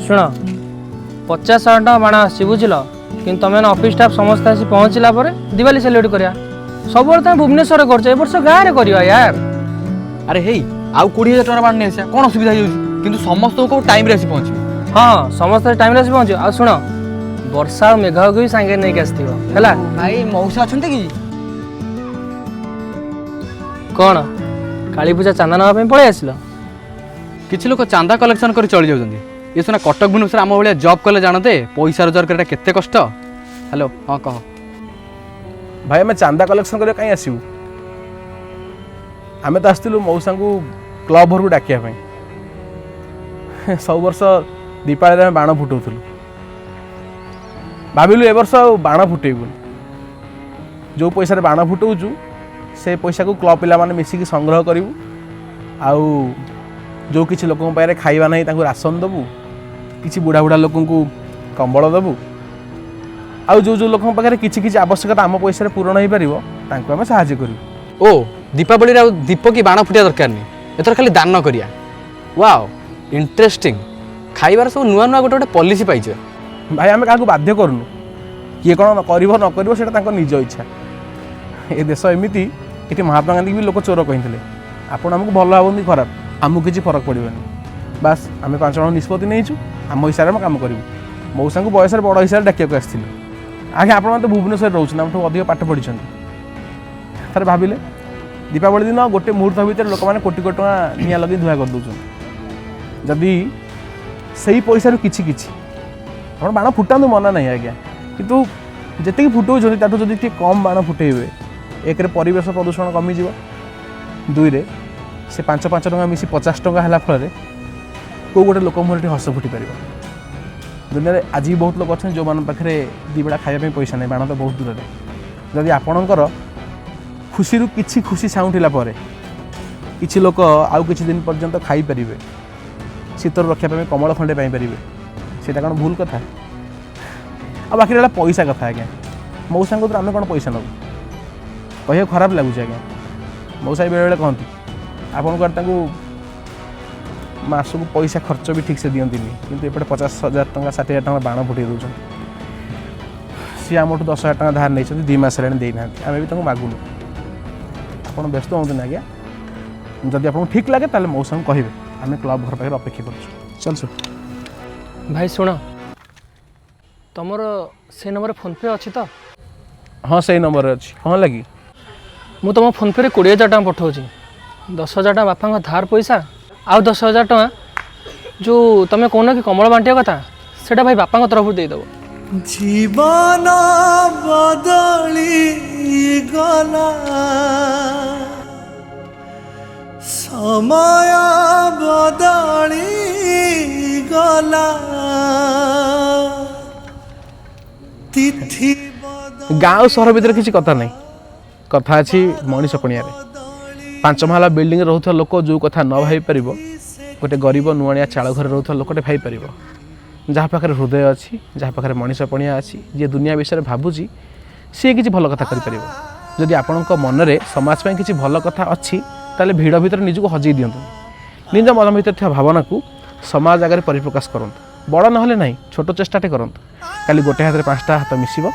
शुण 50,000 टका बाण आसी बुझल कि तुम ऑफिस स्टाफ समस्त आसी पहुँचला दिवाली सेलिब्रेट करिया सब तुम भुवनेश्वर कर वर्ष गाँव में करवा यार। अरे हे आउ 20,000 टका बाण नहीं आसा कौन असुविधा हो समस्त को टाइम रे आसी पहुँच। हाँ समस्त टाइम रे आसी पहुँच आ शुण वर्षा मेघ को भी सांगे नहीं आसथिबो हैला। भाई मौसा अछंते कि कौन काली पूजा चांदा नवा पळे आसिलो? किछि लोक चांदा कलेक्शन कर चली जाउछन्ती ये सुना कटक भुवनेश्वर आम भाया जॉब कले जानते पैसा रोजगार करटा केते कष्ट। हेलो हाँ कह भाई आम चांदा कलेक्शन कर कहीं आसबू आम तो आसलु मौसा को क्लब घर को डाकिया सब वर्ष दीपावली में बाण फुटाऊलु भाविलु ए वर्ष बाण फुटेबुन जो पैसा बाण फुटाऊचु से पैसा को क्लब पिला माने मिसिकी संग्रह करूँ आउ जो किसी लोकों पाखे खाइबा नहीं तांको राशन दबु किसी बुढ़ा बुढ़ा लोकों को कंबल दबु आउ जो जो लोकों पाखे किसी किसी आवश्यकता आम पैसा पूरण हो पार तांको आम साहाय्य करूँ। ओ दीपावली दीप की बाण फुटिया दरकार नहीं एथर खाली दान करिया। वाओ इंटरेस्टिंग खाइबार सब नुआ नुआ गोटे गोटे पॉलिसी पाइछ। भाई आम क्या बाध्य करूँ किए कौन कर न कर निज इच्छा ए देश एमती ये महात्मा गांधी भी लोक चोर कही आपड़ आमको भल भावती खराब आमको किसी फरक पड़ोनी बास आम 5 जन निष्पत्ति नहीं आम हिसाब से कम करूँ मौसा को बयस बड़ हिसाब से डाक आसती आगे आप भुवनेश्वर रोचे आम अधिक पाठ पढ़ी थे भाविले दीपावली दिन गोटे मुहूर्त भितर लोक मैंने कोटी कोटी टका निआ लगे धुआ कर दूसर जदि से पैसा किछि किछि आप बाण फुटातु मना नहीं आज्ञा कितु जी फुटाऊँ जदि कम बाण फुटेबे एक परिवेश प्रदूषण कमिज दुई रे से 5-5 टका मिसी 50 टका है फल कौ गोटे लोक मुहर हस फुटी पार दुनिया में आज भी बहुत लोग अच्छे जो मान पाखे दी बेड़ा खाइबा पैसा नहीं बाण तो बहुत दूर में जदि आपणकर खुशी किसी खुशी साउंटिला किसी लोक आउ किसी दिन पर्यंत खाई पारे शीतर रक्षा कमल खंडे पाइपर से कौन भूल कथा आ बाकी रहा पैसा कथा आज्ञा मौसा को आम कौन पैसा नब कह खराब लगुच आज्ञा मौसा बेले बेले कहती आपको मासक पैसा खर्च भी ठीक से दिखती किंतु एपटे 50,000 टका 60,000 टका बाण फुटे दूसर सी आम 10,000 टका धार नहीं 2 मास देना आम भी मागुन आप व्यस्त हूँ ना आज्ञा जदि आपको ठीक लगे ताले मौसा को कहे आम क्लब घर पाखे अपेक्षा कर चल सु भाई शुण तुमर से नंबर फोन पे अच्छी तो? हाँ से नंबर अच्छी कौन लगी मु तुम फोन पे 20,000 टका पठाऊँ 10,000 टका बापा धार पैसा आउ 10,000 टका जो तुम कौन कि कमल बांटिया कथा सेटा भाई बापा तरफ देदेव। जीवन बदली गला समय बदली गला तिथि गाँव सहर भीतर किसी कथा नहीं कथा अच्छी मनीष पणिया 5 महला बिल्डिंग रोथुवा लोक जो कथा न भाई पार गोटे गरीब नुआणिया चाल घर रोथुवा लोकटे भाई पार जहाँ पाखे हृदय अच्छी जहाँ पाखे मनीष पणिया अच्छी जी दुनिया विषय भावुची सी किसी भल कथा करें जदि आपण मनरे समाज में किसी भल कथा अच्छी ताले भिड़ भीतर निजक हजई दिंतु निज मन भीतर थी भावना को समाज आगे परिप्रकाश करूँ बड़ ना ना छोट चेष्टाटे करूँ खाली गोटे हाथ में 5टा हाथ मिसिब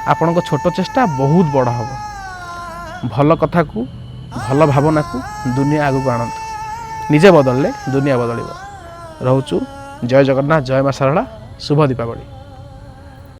आपण छोट चेष्टा बहुत बड़ हम भल कथा को भल भावना को दुनिया आगू आणतु निजे बदलले दुनिया बदल रोचु। जय जगन्नाथ जय मां शारदा शुभ दीपावली।